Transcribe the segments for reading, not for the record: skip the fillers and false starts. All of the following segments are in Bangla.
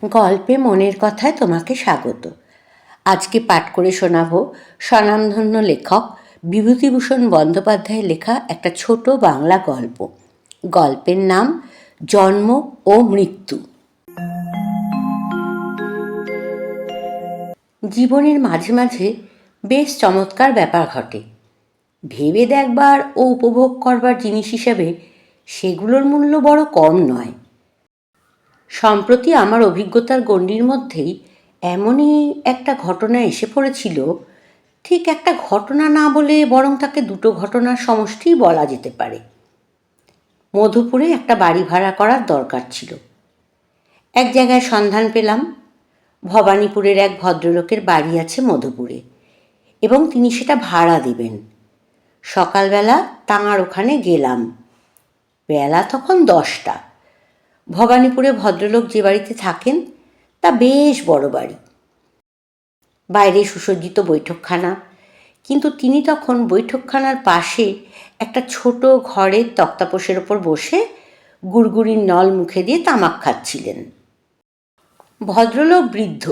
গল্পে মনের কথায় তোমাকে স্বাগত। আজকে পাঠ করে শোনাব স্বনামধন্য লেখক বিভূতিভূষণ বন্দ্যোপাধ্যায়ের লেখা একটা ছোট বাংলা গল্প। গল্পের নাম জন্ম ও মৃত্যু। জীবনের মাঝে মাঝে বেশ চমৎকার ব্যাপার ঘটে। ভেবে দেখবার ও উপভোগ করবার জিনিস হিসেবে সেগুলোর মূল্য বড় কম নয়। সম্প্রতি আমার অভিজ্ঞতার গণ্ডির মধ্যেই এমনই একটা ঘটনা এসে পড়েছিল। ঠিক একটা ঘটনা না বলে বরং তাকে দুটো ঘটনার সমষ্টিই বলা যেতে পারে। মধুপুরে একটা বাড়ি ভাড়া করার দরকার ছিল। এক জায়গায় সন্ধান পেলাম, ভবানীপুরের এক ভদ্রলোকের বাড়ি আছে মধুপুরে এবং তিনি সেটা ভাড়া দেবেন। সকালবেলা তাঁর ওখানে গেলাম। বেলা তখন 10টা। ভবানীপুরে ভদ্রলোক যে বাড়িতে থাকেন তা বেশ বড় বাড়ি, বাইরে সুসজ্জিত বৈঠকখানা, কিন্তু তিনি তখন বৈঠকখানার পাশে একটা ছোট ঘরের তক্তাপোশের ওপর বসে গুড়গুড়ির নল মুখে দিয়ে তামাক খাচ্ছিলেন। ভদ্রলোক বৃদ্ধ,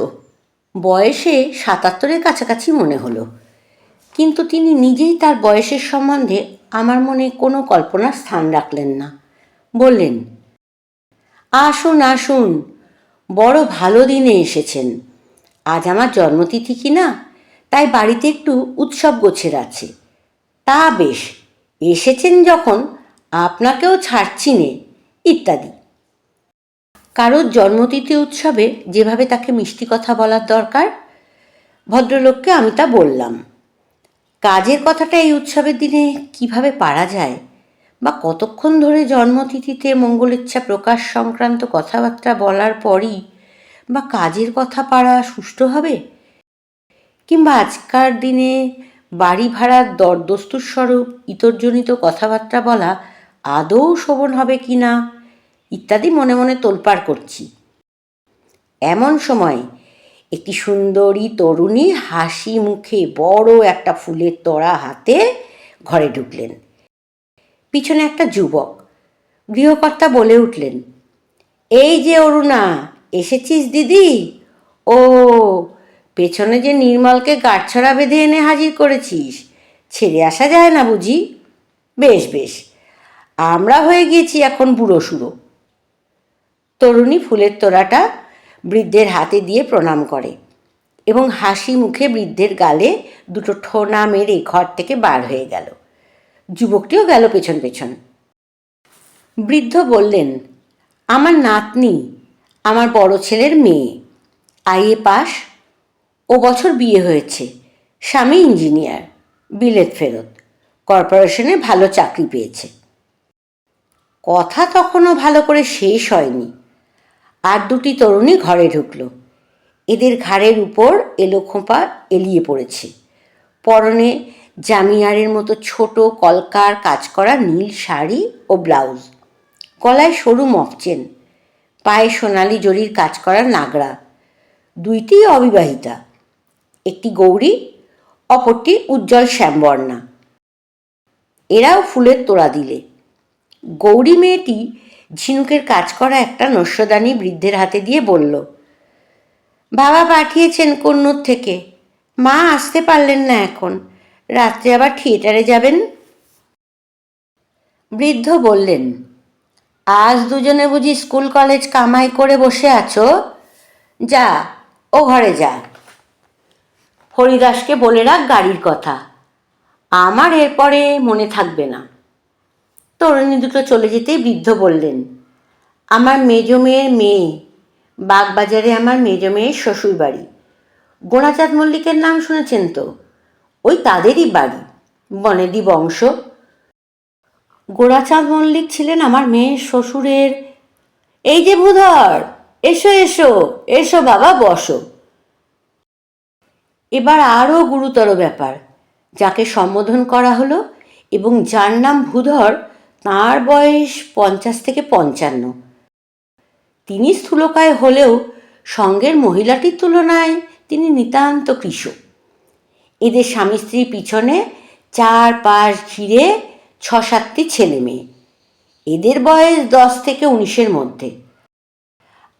বয়সে 77-এর কাছাকাছি মনে হলো, কিন্তু তিনি নিজেই তার বয়সের সম্বন্ধে আমার মনে কোনো কল্পনার স্থান রাখলেন না। বললেন, আসুন আসুন, বড় ভালো দিনে এসেছেন। আজ আমার জন্মতিথি কি না, তাই বাড়িতে একটু উৎসব গোছের আছে। তা বেশ, এসেছেন যখন আপনাকেও ছাড়ছি নে, ইত্যাদি। কারোর জন্মতিথি উৎসবে যেভাবে তাকে মিষ্টি কথা বলার দরকার, ভদ্রলোককে আমি তা বললাম। কাজের কথাটা এই উৎসবের দিনে কিভাবে পারা যায়, বা কতক্ষণ ধরে জন্মতিথিতে মঙ্গলেচ্ছা প্রকাশ সংক্রান্ত কথাবার্তা বলার পরই বা কাজের কথা পারা সুষ্ঠু হবে, কিংবা আজকার দিনে বাড়ি ভাড়ার দরদস্তুর স্বরূপ ইতরজনিত কথাবার্তা বলা আদৌ শোভন হবে কি না, ইত্যাদি মনে মনে তোলপাড় করছি। এমন সময় একটি সুন্দরী তরুণী হাসি মুখে বড় একটা ফুলের তোড়া হাতে ঘরে ঢুকলেন। পিছনে একটা যুবক। গৃহকর্তা বলে উঠলেন, এই যে অরুণা, এসেছিস দিদি? ও, পেছনে যে নির্মলকে গাঁটছড়া বেঁধে এনে হাজির করেছিস, ছেড়ে আসা যায় না বুঝি? বেশ বেশ, আমরা হয়ে গিয়েছি এখন বুড়ো সুড়ো। তরুণী ফুলের তোড়াটা বৃদ্ধের হাতে দিয়ে প্রণাম করে এবং হাসি মুখে বৃদ্ধের গালে দুটো ঠোনা মেরে ঘর থেকে বার হয়ে গেল। যুবকটিও গেল পেছন পেছন। বৃদ্ধ বললেন, আমার নাতনি, আমার বড় ছেলের মেয়ে, IA পাস। ও বছর বিয়ে হয়েছে, স্বামী ইঞ্জিনিয়ার, বিলেত ফেরত, কর্পোরেশনে ভালো চাকরি পেয়েছে। কথা তখনও ভালো করে শেষ হয়নি, আর দুটি তরুণী ঘরে ঢুকল। এদের ঘাড়ের উপর এলো খোঁপা এলিয়ে পড়েছে, পরনে জামিয়ারের মতো ছোট কলকার কাজ করা নীল শাড়ি ও ব্লাউজ, গলায় সরু মফচেন, পায়ে সোনালি জরির কাজ করা নাগরা। দুইটি অবিবাহিতা, একটি গৌরী, অপরটি উজ্জ্বল শ্যামবর্ণা। এরাও ফুলের তোড়া দিলে। গৌরী মেয়েটি ঝিনুকের কাজ করা একটা নস্যদানি বৃদ্ধের হাতে দিয়ে বলল, বাবা পাঠিয়েছেন কন্নুর থেকে, মা আসতে পারলেন না এখন, রাত্রে আবার থিয়েটারে যাবেন। বৃদ্ধ বললেন, আজ দুজনে বুঝি স্কুল কলেজ কামাই করে বসে আছো? যা, ও ঘরে যা। হরিদাসকে বলে রাখ গাড়ির কথা, আমার এরপরে মনে থাকবে না। তরুণী দুটো চলে যেতেই বৃদ্ধ বললেন, আমার মেজ মেয়ের মেয়ে, বাগবাজারে আমার মেজ মেয়ের শ্বশুর বাড়ি। গোড়াচাঁদ মল্লিকের নাম শুনেছেন তো? ওই তাদেরই বাড়ি, বনেদি বংশ। গোড়াচাঁদ মল্লিক ছিলেন আমার মেয়ের শ্বশুরের। এই যে ভূধর, এসো এসো এসো বাবা, বসো। এবার আরও গুরুতর ব্যাপার, যাকে সম্বোধন করা হলো এবং যার নাম ভূধর, তাঁর বয়স 50 থেকে 55। তিনি স্থূলকায় হলেও সঙ্গের মহিলাটির তুলনায় তিনি নিতান্ত কৃশ। এদের স্বামী স্ত্রীর পিছনে চারপাশ ঘিরে 6-7টি ছেলে মেয়ে। এদের বয়স 10 থেকে 19-এর মধ্যে।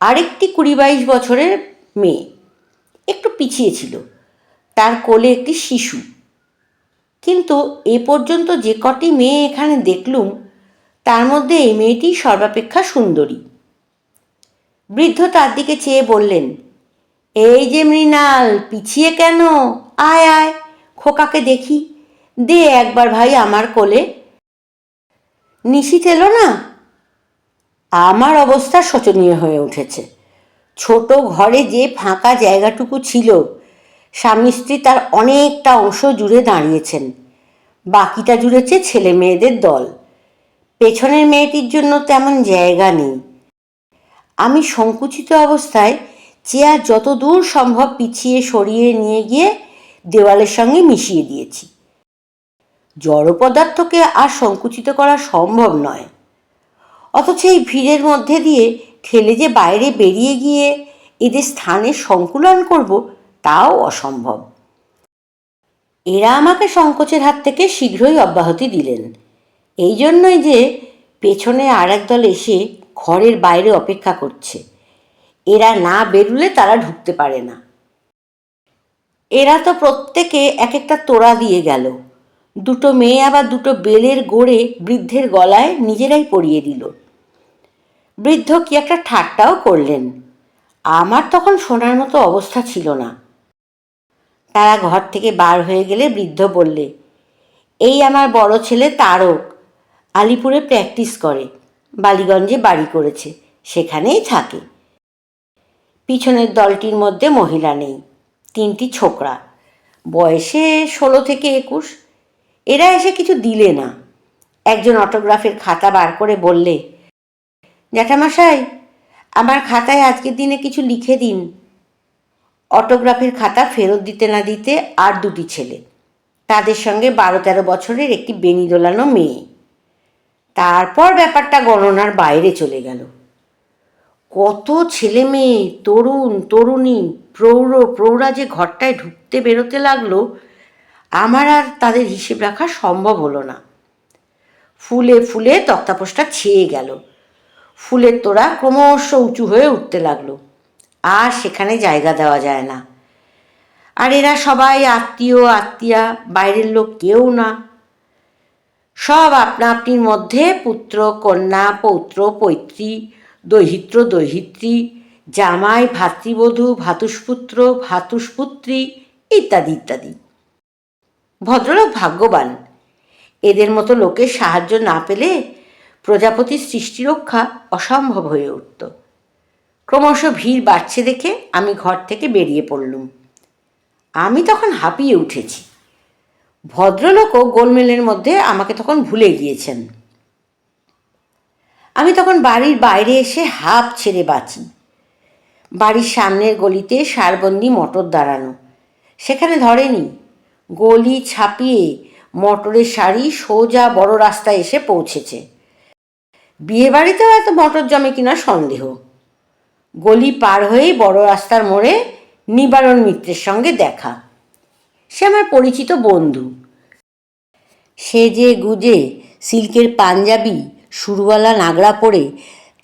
আরেকটি 20-22 বছরের মেয়ে, একটু পিছিয়ে ছিল, তার কোলে একটি শিশু। কিন্তু এ পর্যন্ত যে কটি মেয়ে এখানে দেখলুম তার মধ্যে এই মেয়েটি সর্বাপেক্ষা সুন্দরী। বৃদ্ধ তার দিকে চেয়ে বললেন, এই যে মৃণাল, পিছিয়ে কেন? আয় আয়, খোকাকে দেখি, দে একবার ভাই আমার কোলে। নিশীথ এলো না? আমার অবস্থা শোচনীয় হয়ে উঠেছে। ছোট ঘরে যে ফাঁকা জায়গাটুকু ছিল, স্বামী স্ত্রী তার অনেকটা অংশ জুড়ে দাঁড়িয়েছেন, বাকিটা জুড়েছে ছেলে মেয়েদের দল। পেছনের মেয়েটির জন্য তেমন জায়গা নেই। আমি সংকুচিত অবস্থায় চেয়ার যত দূর সম্ভব পিছিয়ে সরিয়ে নিয়ে গিয়ে দেওয়ালের সঙ্গে মিশিয়ে দিয়েছি। জড় পদার্থকে আর সংকুচিত করা সম্ভব নয়, অথচ এই ভিড়ের মধ্যে দিয়ে ঠেলে যে বাইরে বেরিয়ে গিয়ে এদের স্থানে সংকুলন করব, তাও অসম্ভব। এরা আমাকে সংকোচের হাত থেকে শীঘ্রই অব্যাহতি দিলেন। এই জন্যই যে পেছনে আর একদল এসে ঘরের বাইরে অপেক্ষা করছে। এরা না বেরুলে তারা ঢুকতে পারে না। এরা তো প্রত্যেকে এক একটা তোড়া দিয়ে গেল। দুটো মেয়ে আবার দুটো বেলের গোড়ে বৃদ্ধের গলায় নিজেরাই পরিয়ে দিল। বৃদ্ধ কি একটা ঠাট্টাও করলেন। আমার তখন শোনার মতো অবস্থা ছিল না। তারা ঘর থেকে বার হয়ে গেলে বৃদ্ধ বললে, এই আমার বড় ছেলে তারক, আলিপুরে প্র্যাকটিস করে, বালিগঞ্জে বাড়ি করেছে, সেখানেই থাকে। পিছনের দলটির মধ্যে মহিলা নেই, 3টি ছোকরা, বয়সে 16 থেকে 21। এরা এসে কিছু দিলে না। একজন অটোগ্রাফের খাতা বার করে বললে, জ্যাঠামশাই, আমার খাতায় আজকের দিনে কিছু লিখে দিন। অটোগ্রাফের খাতা ফেরত দিতে না দিতে আর 2টি ছেলে, তাদের সঙ্গে 12-13 বছরের একটি বেনি দোলানো মেয়ে। তারপর ব্যাপারটা গণনার বাইরে চলে গেল। কত ছেলে মেয়ে, তরুণ তরুণী, প্রৌঢ়া যে ঘরটায় ঢুকতে বেরোতে লাগলো, আমার আর তাদের হিসেব রাখা সম্ভব হলো না। ফুলে ফুলে তক্তাপোষটা ছেয়ে গেল। ফুলের তোড়া ক্রমশ উঁচু হয়ে উঠতে লাগলো, আর সেখানে জায়গা দেওয়া যায় না। আর এরা সবাই আত্মীয়া, বাইরের লোক কেউ না। সব আপনা আপনির মধ্যে পুত্র কন্যা, পৌত্র পৈত্রী, দৈহিত্র দৈহিত্রী, জামাই ভাতৃবধূ, ভাতুষপুত্র ভাতুষপুত্রী ইত্যাদি ইত্যাদি। ভদ্রলোক ভাগ্যবান। এদের মতো লোকের সাহায্য না পেলে প্রজাপতির সৃষ্টিরক্ষা অসম্ভব হয়ে উঠত। ক্রমশ ভিড় বাড়ছে দেখে আমি ঘর থেকে বেরিয়ে পড়লুম। আমি তখন হাঁপিয়ে উঠেছি। ভদ্রলোকও গোলমেলের মধ্যে আমাকে তখন ভুলে গিয়েছেন। আমি তখন বাড়ির বাইরে এসে হাঁপ ছেড়ে বাঁচি। বাড়ির সামনের গলিতে সারবন্দি মোটর দাঁড়ানো, সেখানে ধরেনি। গলি ছাপিয়ে মোটরের সারি সোজা বড় রাস্তায় এসে পৌঁছেছে। বিয়ে বাড়িতেও এত মোটর জমে কিনা সন্দেহ। গলি পার হয়েই বড় রাস্তার মোড়ে নিবারণ মিত্রের সঙ্গে দেখা। সে আমার পরিচিত বন্ধু। সে যে গুজে সিল্কের পাঞ্জাবি, সুরওয়ালা নাগড়া পরে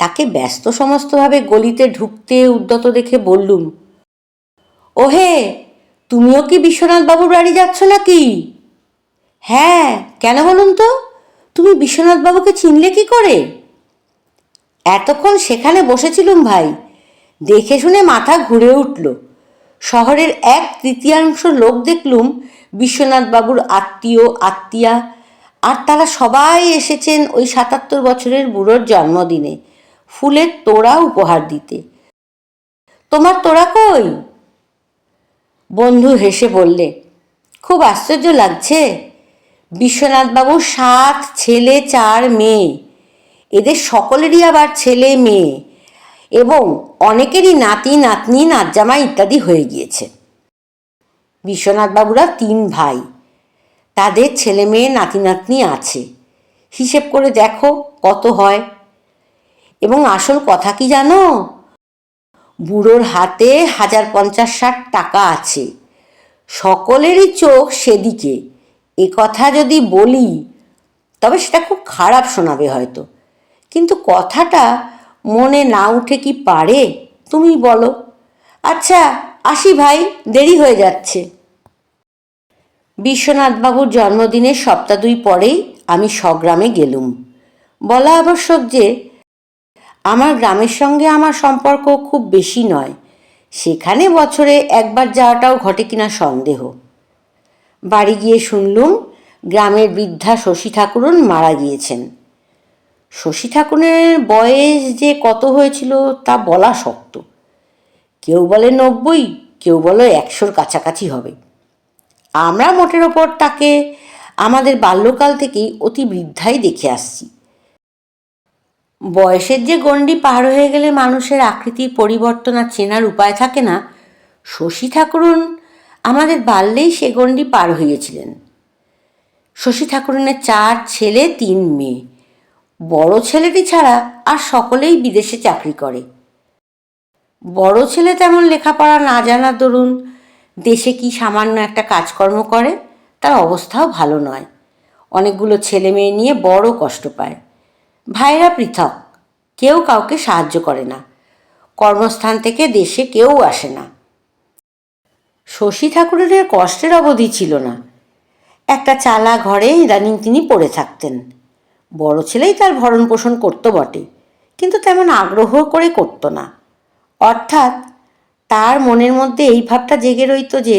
তাকে ব্যস্ত সমস্তভাবে গলিতে ঢুকতে উদ্যত দেখে বললুম, ওহে, তুমিও কি বিশ্বনাথ বাবুর বাড়ি যাচ্ছ নাকি? হ্যাঁ, কেন বলুন তো? তুমি বিশ্বনাথ বাবুকে চিনলে কি করে? এতক্ষণ সেখানে বসেছিলুম ভাই, দেখে শুনে মাথা ঘুরে উঠল। শহরের 1/3 লোক দেখলুম বিশ্বনাথ বাবুর আত্মীয়া, আর তারা সবাই এসেছেন ওই 77 বছরের বুড়োর জন্মদিনে ফুলের তোড়া উপহার দিতে। তোমার তোড়া কই? বন্ধু হেসে বললে, খুব আশ্চর্য লাগছে। বিশ্বনাথবাবুর 7 ছেলে 4 মেয়ে, এদের সকলেরই আবার ছেলে মেয়ে, এবং অনেকেরই নাতি নাতনি নাতজামা ইত্যাদি হয়ে গিয়েছে। বিশ্বনাথবাবুরা 3 ভাই, তাদের ছেলে মেয়ে নাতি নাতনি আছে। হিসেব করে দেখো কত হয়। এবং আসল কথা কি জানো, বুড়োর হাতে 1050-60 টাকা আছে। সকলেরই চোখ সেদিকে। এ কথা যদি বলি তবে সেটা খুব খারাপ শোনাবে হয়তো, কিন্তু কথাটা মনে না উঠে কি পারে তুমি বলো? আচ্ছা, আসি ভাই, দেরি হয়ে যাচ্ছে। বিশ্বনাথবাবুর জন্মদিনের সপ্তাহ 2 পরেই আমি স্বগ্রামে গেলুম। বলা আবশ্যক যে আমার গ্রামের সঙ্গে আমার সম্পর্ক খুব বেশি নয়, সেখানে বছরে একবার যাওয়াটাও ঘটে কিনা সন্দেহ। বাড়ি গিয়ে শুনলুম গ্রামের বৃদ্ধা শশী ঠাকুরন মারা গিয়েছেন। শশী ঠাকুরের বয়স যে কত হয়েছিল তা বলা শক্ত। কেউ বলে 90, কেউ বলে 100-র কাছাকাছি হবে। আমরা মোটের ওপর তাকে আমাদের বাল্যকাল থেকেই অতি বৃদ্ধাই দেখে আসছি। বয়সের যে গণ্ডি পার হয়ে গেলে মানুষের আকৃতির পরিবর্তন আর চেনার উপায় থাকে না, শশী ঠাকুরন আমাদের বাল্যেই সে গণ্ডি পার হইয়াছিলেন। শশী ঠাকুরনের 4 ছেলে 3 মেয়ে। বড় ছেলেটি ছাড়া আর সকলেই বিদেশে চাকরি করে। বড় ছেলে তেমন লেখাপড়া না জানার দরুন দেশে কি সামান্য একটা কাজকর্ম করে, তার অবস্থাও ভালো নয়। অনেকগুলো ছেলে মেয়ে নিয়ে বড় কষ্ট পায়। ভাইরা পৃথক, কেউ কাউকে সাহায্য করে না। কর্মস্থান থেকে দেশে কেউ আসে না। শশী ঠাকুরের কষ্টের অবধি ছিল না। একটা চালা ঘরে ইদানিং তিনি পড়ে থাকতেন। বড় ছেলেই তার ভরণ পোষণ করত বটে, কিন্তু তেমন আগ্রহ করে করত না। অর্থাৎ তার মনের মধ্যে এই ভাবটা জেগে রইত যে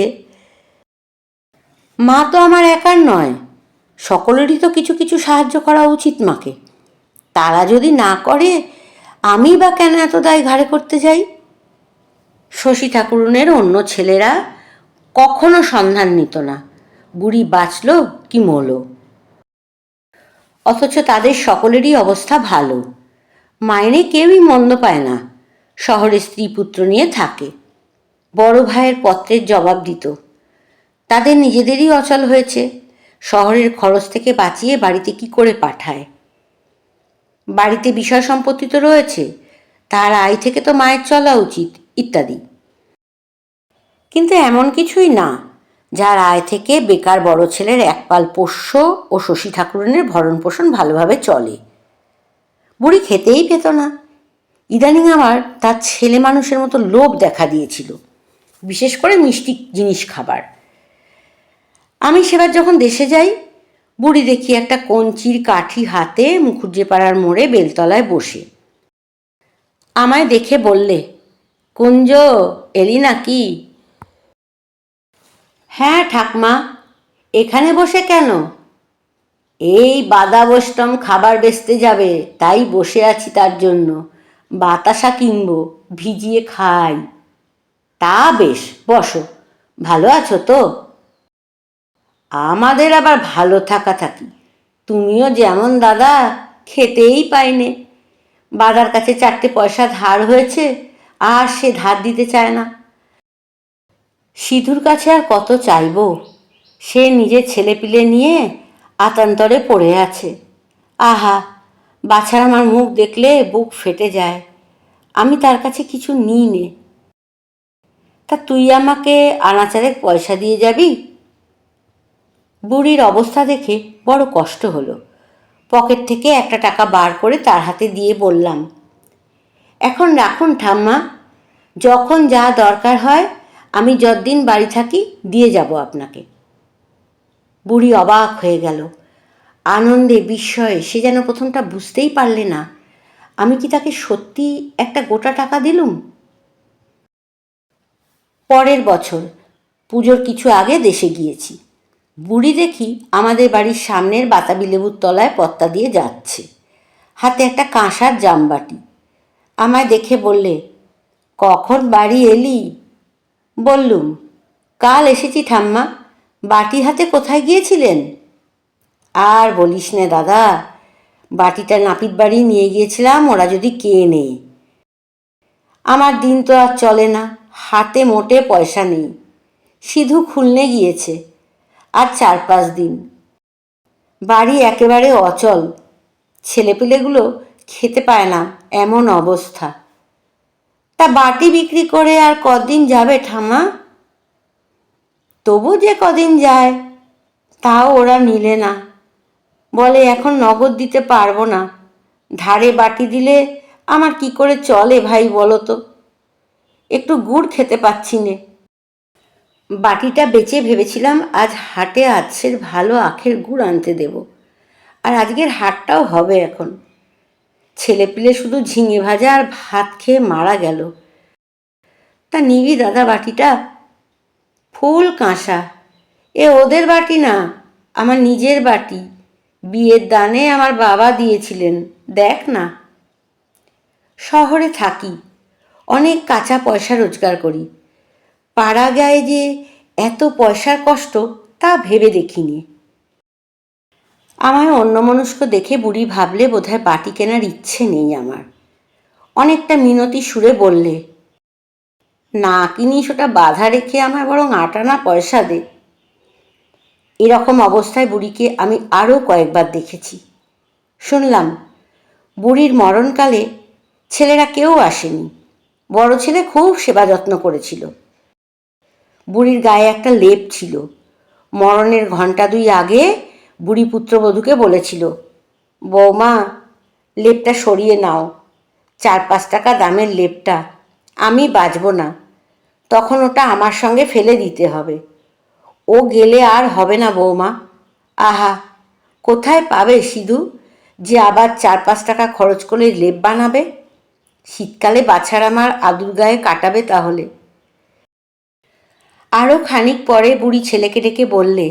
মা তো আমার একার নয়, সকলেরই তো কিছু কিছু সাহায্য করা উচিত মাকে। তারা যদি না করে আমি বা কেন এত দায় ঘাড়ে করতে যাই? শশী ঠাকুরনের অন্য ছেলেরা কখনো সন্ধান নিত না বুড়ি বাঁচল কি মরল। অথচ তাদের সকলেরই অবস্থা ভালো। মাইনে কেউই মন্দ পায় না, শহরে স্ত্রী পুত্র নিয়ে থাকে। বড় ভাইয়ের পত্রের জবাব দিত। তাদের নিজেদেরই অচল হয়েছে, শহরের খরচ থেকে বাঁচিয়ে বাড়িতে কি করে পাঠায়। বাড়িতে বিষয় সম্পত্তি তো রয়েছে, তার আয় থেকে তো মায়ের চলা উচিত, ইত্যাদি। কিন্তু এমন কিছুই না যার আয় থেকে বেকার বড় ছেলের একপাল পোষ্য ও শশী ঠাকুরনের ভরণ পোষণ ভালোভাবে চলে। বুড়ি খেতেই পেত না। ইদানিং আমার তার ছেলে মানুষের মতো লোভ দেখা দিয়েছিল, বিশেষ করে মিষ্টি জিনিস খাবার। আমি সেবার যখন দেশে যাই, বুড়ি দেখি একটা কঞ্চির কাঠি হাতে মুখুজ্জেপাড়ার মোড়ে বেলতলায় বসে। আমায় দেখে বললে, কুঞ্জ, এলি নাকি? হ্যাঁ ঠাকমা, এখানে বসে কেন? এই বাদাবষ্টম খাবার বেচতে যাবে, তাই বসে আছি তার জন্য। বাতাসা কিনবো, ভিজিয়ে খাই। তা বেশ, বসো। ভালো আছো তো? আমাদের আবার ভালো থাকা থাকি। তুমিও যেমন দাদা, খেতেই পাইনে। বাদার কাছে 4টে পয়সা ধার হয়েছে, আর সে ধার দিতে চায় না। সিধুর কাছে আর কত চাইব? সে নিজের ছেলেপিলে নিয়ে আতান্তরে পড়ে আছে। আহা, বাছার আমার মুখ দেখলে বুক ফেটে যায়। আমি তার কাছে কিছু নিই নে। তা তুই আমাকে আনাচারের পয়সা দিয়ে যাবি? বুড়ির অবস্থা দেখে বড় কষ্ট হলো। পকেট থেকে একটা টাকা বার করে তার হাতে দিয়ে বললাম, এখন রাখুন ঠাম্মা, যখন যা দরকার হয় আমি যতদিন বাড়ি থাকি দিয়ে যাব আপনাকে। বুড়ি অবাক হয়ে গেল। আনন্দে বিস্ময়ে সে যেন প্রথমটা বুঝতেই পারলে না আমি কি তাকে সত্যি একটা গোটা টাকা দিলুম। পরের বছর পুজোর কিছু আগে দেশে গিয়েছি। বুড়ি দেখি আমাদের বাড়ির সামনের বাতাবি লেবুর তলায় পত্তা দিয়ে যাচ্ছে, হাতে একটা কাঁসার জামবাটি। আমায় দেখে বললে, কখন বাড়ি এলি? বললুম, কাল এসেছি ঠাম্মা। বাটি হাতে কোথায় গিয়েছিলেন? আর বলিস নে দাদা, বাটিটা নাপিত বাড়ি নিয়ে গিয়েছিলাম, ওরা যদি কে নেই। আমার দিন তো আর চলে না, হাতে মোটে পয়সা নেই। সিধু খুলনে গিয়েছে, আর 4-5 দিন। বাড়ি একেবারে অচল, ছেলেপিলেগুলো খেতে পায় না, এমন অবস্থা। তা বাটি বিক্রি করে আর কদিন যাবে ঠাম্মা? তবু যে কদিন যায়, তাও ওরা নিলে না। বলে এখন নগদ দিতে পারবো না, ধারে বাটি দিলে আমার কি করে চলে ভাই বলো তো, একটু গুড় খেতে পাচ্ছি নে। বাটিটা বেচে ভেবেছিলাম আজ হাটে আজকের ভালো আখের গুড় আনতে দেব, আর আজকের হাটটাও হবে এখন। ছেলেপিলে শুধু ঝিঙে ভাজা আর ভাত খেয়ে মারা গেল। তা নিবি দাদা বাটিটা? ফুল কাঁসা। এ ওদের বাটি না, আমার নিজের বাটি, বিয়ের দানে আমার বাবা দিয়েছিলেন, দেখ না। শহরে থাকি, অনেক কাঁচা পয়সা রোজগার করি, পাড়া গায়ে যে এত পয়সার কষ্ট তা ভেবে দেখিনি। আমায় অন্যমনস্ক দেখে বুড়ি ভাবলে বোধহয় বাটি কেনার ইচ্ছে নেই আমার। অনেকটা মিনতি সুরে বললে, না কিনিস ওটা বাধা রেখে আমায় বরং আটানা পয়সা দে। এরকম অবস্থায় বুড়িকে আমি আরও কয়েকবার দেখেছি। শুনলাম বুড়ির মরণকালে ছেলেরা কেউ আসেনি, বড় ছেলে খুব সেবা যত্ন করেছিল। বুড়ির গায়ে একটা লেপ ছিল, মরণের ঘণ্টা 2 আগে বুড়ি পুত্রবধূকে বলেছিল, বৌমা লেপটা সরিয়ে নাও, 4-5 টাকা দামের লেপটা, আমি বাঁচব না, তখন ওটা আমার সঙ্গে ফেলে দিতে হবে। ও গেলে আর হবে না বৌমা। আহা, কোথায় পাবে সিধু যে আবার 4-5 টাকা খরচ করে লেপ বানাবে? শীতকালে বাছার আমার আদুর গায়ে কাটাবে তাহলে। আরও খানিক পরে বুড়ি ছেলেকে ডেকে বললে,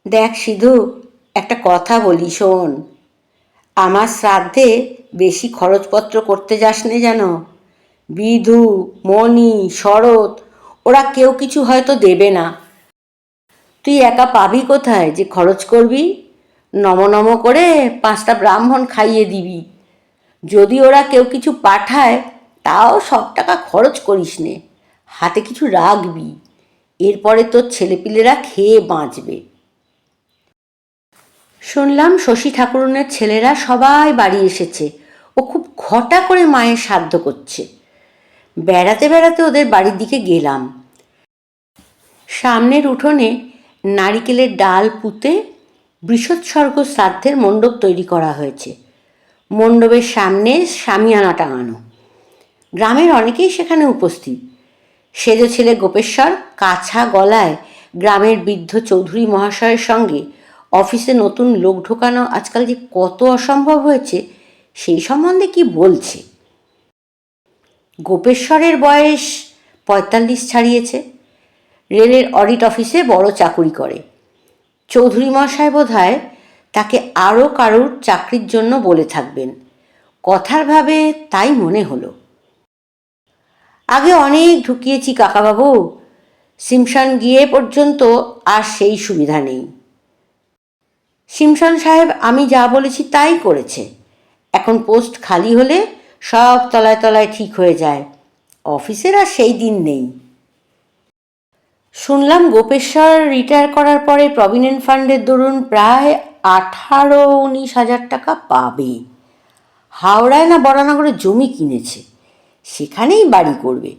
দেখ সিধু, একটা কথা বলি শোন, আমার শ্রাদ্ধে বেশি খরচপত্র করতে যাস নে যেন। বিধু, মণি, শরৎ ওরা কেউ কিছু হয়তো দেবে না, তুই একা পাবি কোথায় যে খরচ করবি? নম নম করে 5টা ব্রাহ্মণ খাইয়ে দিবি। যদি ওরা কেউ কিছু পাঠায় তাও সব টাকা খরচ করিস নে, হাতে কিছু রাখবি, এরপরে তোর ছেলেপিলেরা খেয়ে বাঁচবে। শুনলাম শশী ঠাকুরনের ছেলেরা সবাই বাড়ি এসেছে, ও খুব ঘটা করে মায়ের সাধ্য করছে। বেড়াতে বেড়াতে ওদের বাড়ির দিকে গেলাম। সামনের উঠোনে নারিকেলের ডাল পুঁতে বৃষৎসর্গ শ্রাদ্ধের মণ্ডপ তৈরি করা হয়েছে। মণ্ডপের সামনে শামিয়ানা টাঙানো। গ্রামের অনেকেই সেখানে উপস্থিত। সেজো ছেলে গোপেশ্বর কাছা গলায় গ্রামের বৃদ্ধ চৌধুরী মহাশয়ের সঙ্গে অফিসে নতুন লোক ঢোকানো আজকাল যে কত অসম্ভব হয়েছে সেই সম্বন্ধে কি বলছে। গোপেশ্বরের বয়স 45 ছাড়িয়েছে, রেলের অডিট অফিসে বড় চাকুরি করে। চৌধুরী মশাই বোধহয় তাকে আরও কারুর চাকরির জন্য বলে থাকবেন, কথার ভাবে তাই মনে হলো। আগে অনেক ঢুকিয়েছি কাকাবাবু, সিমসান গিয়ে পর্যন্ত আর সেই সুবিধা নেই। সিমসান সাহেব আমি যা বলেছি তাই করেছে। এখন পোস্ট খালি হলে সব তলায় তলায় ঠিক হয়ে যায়, অফিসের আর সেই দিন নেই। শুনলাম গোপেশ্বর রিটায়ার করার পরে প্রভিডেন্ট ফান্ডের দরুন প্রায় 18-19 হাজার টাকা পাবে। হাওড়ায় না বরানগরে জমি কিনেছে, সেখানেই বাড়ি করবে।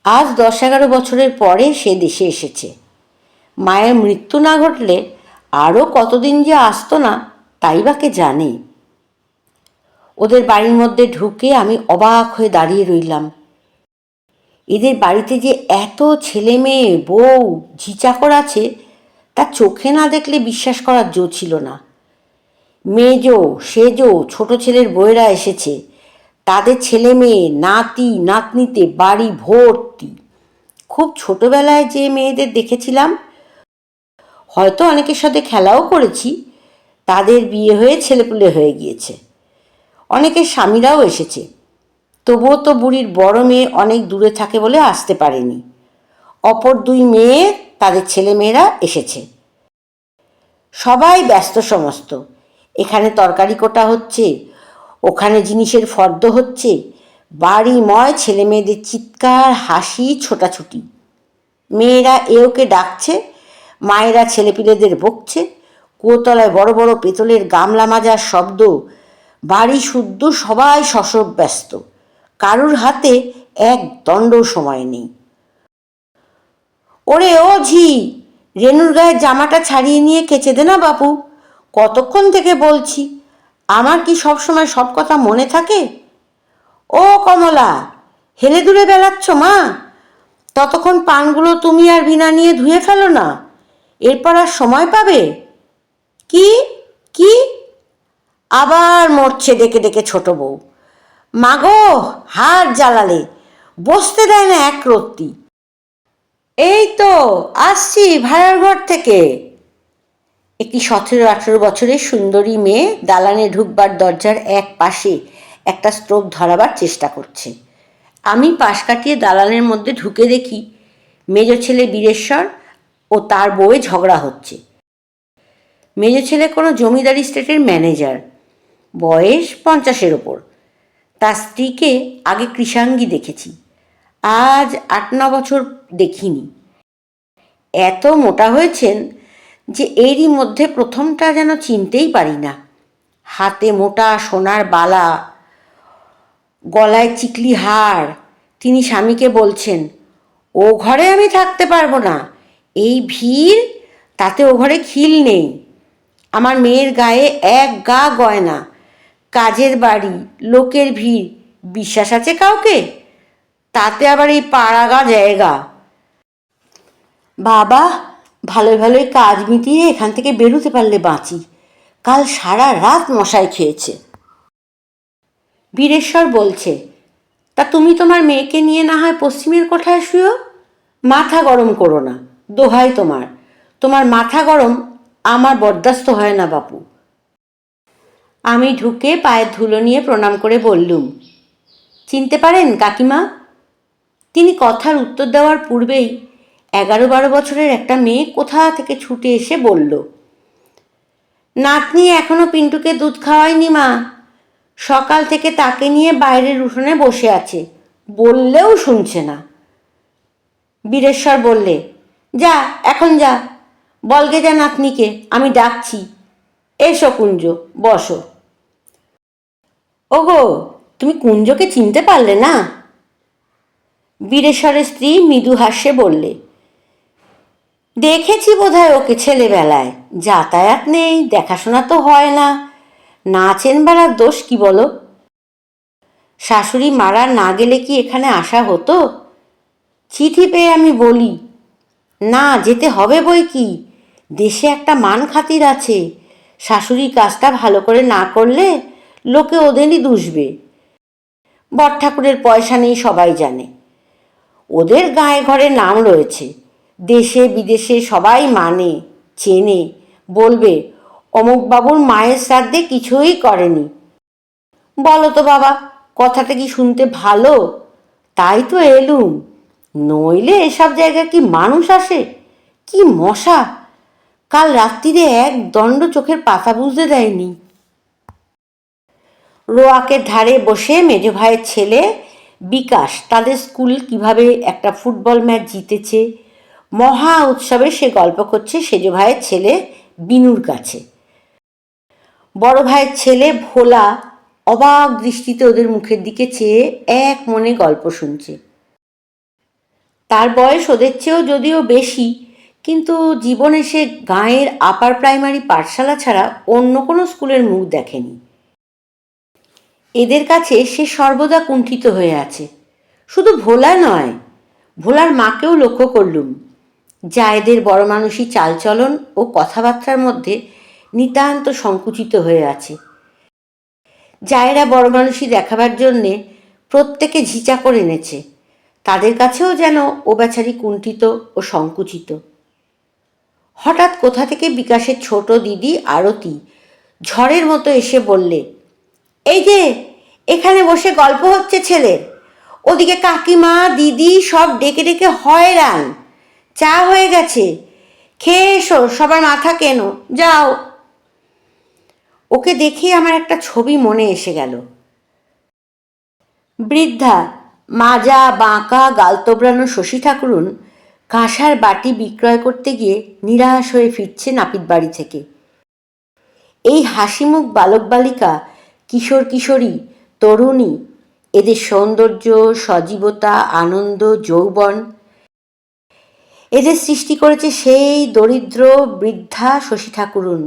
আজ 10-11 বছরের পরে সে দেশে এসেছে। মায়ের মৃত্যু না ঘটলে আরও কতদিন যে আসতো না তাই বা কে জানে। ওদের বাড়ির মধ্যে ঢুকে আমি অবাক হয়ে দাঁড়িয়ে রইলাম। এদের বাড়িতে যে এত ছেলে মেয়ে বউ ঝিচাকর আছে তা চোখে না দেখলে বিশ্বাস করার জো ছিল না। মেজো সেজো ছোট ছেলের বউয়েরা এসেছে, তাদের ছেলে মেয়ে নাতি নাতনিতে বাড়ি ভর্তি। খুব ছোটবেলায় যে মেয়েদের দেখেছিলাম, হয়তো অনেকের সাথে খেলাও করেছি, তাদের বিয়ে হয়ে ছেলেপুলে হয়ে গিয়েছে। অনেকের স্বামীরাও এসেছে, তবুও তো বুড়ির বড় মেয়ে অনেক দূরে থাকে বলে আসতে পারেনি। অপর 2 মেয়ে তাদের ছেলেমেয়েরা এসেছে। সবাই ব্যস্ত সমস্ত, এখানে তরকারি কোটা হচ্ছে, ওখানে জিনিসের ফর্দ হচ্ছে, বাড়িময় ছেলে মেয়েদের চিৎকার হাসি ছোটাছুটি। মেয়েরা এওকে ডাকছে, মায়েরা ছেলেপিলেদের বকছে, কুয়োতলায় বড় বড় পেতলের গামলা মাজার শব্দ, বাড়ি শুদ্ধ সবাই শশব ব্যস্ত, কারুর হাতে এক দণ্ড সময় নেই। ওরে ও ঝি, রেনুর গায়ের জামাটা ছাড়িয়ে নিয়ে কেচে দে না বাপু, কতক্ষণ থেকে বলছি, আমার কি সবসময় সব কথা মনে থাকে? ও কমলা, হেলে দুলে বেড়াচ্ছ মা? ততক্ষণ পানগুলো তুমি আর ভিনা নিয়ে ধুয়ে ফেলো না, এরপর আর সময় পাবে। কি কি? আবার মরছে ডেকে ডেকে ছোট বউ। মাগো, হাত জ্বালালে, বসতে দেয় না এক রত্তি। এই তো আসছি ভাড়ার ঘর থেকে। একটি 17-18 বছরের সুন্দরী মেয়ে দালানে ঢুকবার দরজার এক পাশে একটা স্টোভ ধরাবার চেষ্টা করছে। আমি পাশ কাটিয়ে দালানের মধ্যে ঢুকে দেখি মেজ ছেলে বীরেশ্বর ও তার বউয়ে ঝগড়া হচ্ছে। মেজ ছেলে কোনো জমিদারি স্টেটের ম্যানেজার, বয়স 50-এর ওপর। তার স্ত্রীকে আগে কৃষাঙ্গী দেখেছি, আজ 8-9 বছর দেখিনি। এত মোটা হয়েছেন যে এরই মধ্যে প্রথমটা যেন চিনতেই পারি না। হাতে মোটা সোনার বালা, গলায় চিকলি হাড়। তিনি স্বামীকে বলছেন, ও ঘরে আমি থাকতে পারবো না, এই ভিড়, তাতে ও ঘরে খিল নেই। আমার মেয়ের গায়ে এক গা গয়না, কাজের বাড়ি, লোকের ভিড়, বিশ্বাস আছে কাউকে? তাতে আবার এই পাড়াগা জায়গা। বাবা, ভালোই ভালোই কাজ মিটিয়ে এখান থেকে বেরোতে পারলে বাঁচি। কাল সারা রাত মশায় খেয়েছে। বীরেশ্বর বলছে, তা তুমি তোমার মেয়েকে নিয়ে না হয় পশ্চিমের কোঠায় শুয়ো। মাথা গরম করো না, দোহাই তোমার। তোমার মাথা গরম আমার বরদাস্ত হয় না বাপু। আমি ঢুকে পায়ের ধুলো নিয়ে প্রণাম করে বললুম, চিনতে পারেন কাকিমা? তিনি কথার উত্তর দেওয়ার পূর্বেই 11-12 বছরের একটা মেয়ে কোথা থেকে ছুটে এসে বলল, নাতনি এখনো পিন্টুকে দুধ খাওয়ায়নি মা, সকাল থেকে তাকে নিয়ে বাইরের উঠোনে বসে আছে, বললেও শুনছে না। বীরেশ্বর বললে, যা এখন যা, বলগে যা নাতনিকে, আমি ডাকছি। এসো কুঞ্জ, বসো। ওগো, তুমি কুঞ্জকে চিনতে পারলে না? বীরেশ্বরের স্ত্রী মৃদু হাস্যে বললে, দেখেছি বোধহয় ওকে ছেলেবেলায়, যাতায়াত নেই, দেখাশোনা তো হয় না, না চেনবার দোষ কি বলো? শাশুড়ি মারা না গেলে কি এখানে আসা হতো? চিঠি পেয়ে আমি বলি, না যেতে হবে বই কি, দেশে একটা মান খাতির আছে, শাশুড়ি কাজটা ভালো করে না করলে লোকে ওদেরই দুষবে। বর ঠাকুরের পয়সা নেই সবাই জানে, ওদের গায়ে ঘরে নাম রয়েছে, দেশে বিদেশে সবাই মানে, চেনে, বলবে অমুকবাবুর মায়ের শ্রাদ্ধে কিছুই করেনি। বলো তো বাবা, কথাটা কি শুনতে ভালো? তাই তো এলুম, নইলে এসব জায়গায় কি মানুষ আসে? কি মশা! কাল রাত্রিরে এক দণ্ড চোখের পাতা বুঝতে দেয়নি। রোয়াকের ধারে বসে মেজ ভাইয়ের ছেলে বিকাশ তাদের স্কুল কিভাবে একটা ফুটবল ম্যাচ জিতেছে, মহা উৎসবে সে গল্প করছে সেজ ভাইয়ের ছেলে বিনুর কাছে। বড় ভাইয়ের ছেলে ভোলা অবাক দৃষ্টিতে ওদের মুখের দিকে চেয়ে এক মনে গল্প শুনছে। তার বয়স ওদের চেয়েও যদিও বেশি, কিন্তু জীবনে সে গাঁয়ের আপার প্রাইমারি পাঠশালা ছাড়া অন্য কোনো স্কুলের মুখ দেখেনি। এদের কাছে সে সর্বদা কুণ্ঠিত হয়ে আছে। শুধু ভোলা নয়, ভোলার মাকেও লক্ষ্য করলুম, যা এদের বড় মানুষই চালচলন ও কথাবার্তার মধ্যে নিতান্ত সংকুচিত হয়ে আছে। জায়েরা বড় মানুষই দেখাবার জন্যে প্রত্যেকে ঝিঁচা করে এনেছে, তাদের কাছেও যেন ও বেচারি কুণ্ঠিত ও সংকুচিত। হঠাৎ কোথা থেকে বিকাশের ছোট দিদি আরতি ঝড়ের মতো এসে বললে, এই যে এখানে বসে গল্প হচ্ছে ছেলের, ওদিকে কাকিমা দিদি সব ডেকে ডেকে হয়রান, চা হয়ে গেছে, খেয়ে এসো, সবার মাথা কেন, যাও। ওকে দেখে আমার একটা ছবি মনে এসে গেল। বৃদ্ধা মাজা বাঁকা গাল তোবড়ানো শশী ঠাকুরুন কাঁসার বাটি বিক্রয় করতে গিয়ে নিরাশ হয়ে ফিরছে নাপিত বাড়ি থেকে। এই হাসিমুখ বালক বালিকা, কিশোর কিশোরী, তরুণী, এদের সৌন্দর্য, সজীবতা, আনন্দ, যৌবন, এদের সৃষ্টি করেছে সেই দরিদ্র বৃদ্ধা শশী ঠাকুরুন।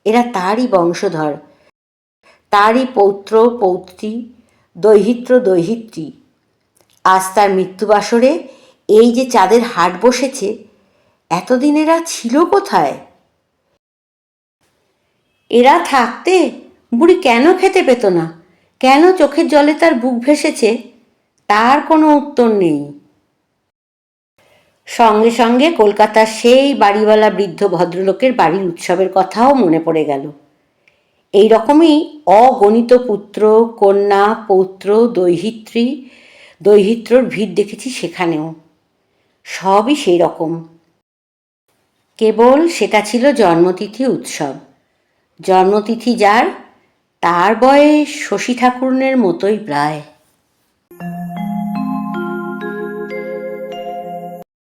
এরা তারই বংশধর, তারই পৌত্র পৌত্রী, দৈহিত্র দৈহিত্রী। আজ তার মৃত্যুবাসরে এই যে চাঁদের হাট বসেছে, এতদিন এরা ছিল কোথায়? এরা থাকতে বুড়ি কেন খেতে পেত না, কেন চোখের জলে তার বুক ভেসেছে, তার কোনো উত্তর নেই। সঙ্গে সঙ্গে কলকাতার সেই বাড়িওয়ালা বৃদ্ধ ভদ্রলোকের বাড়ির উৎসবের কথাও মনে পড়ে গেল। এই রকমই অগণিত পুত্র, কন্যা, পৌত্র, দৈহিত্রী, দৈহিত্রর ভিড় দেখেছি সেখানেও। সবই সেই রকম। কেবল সেটা ছিল জন্মতিথি উৎসব। জন্মতিথি যার, তার বয়স শশী ঠাকুরনের মতোই প্রায়।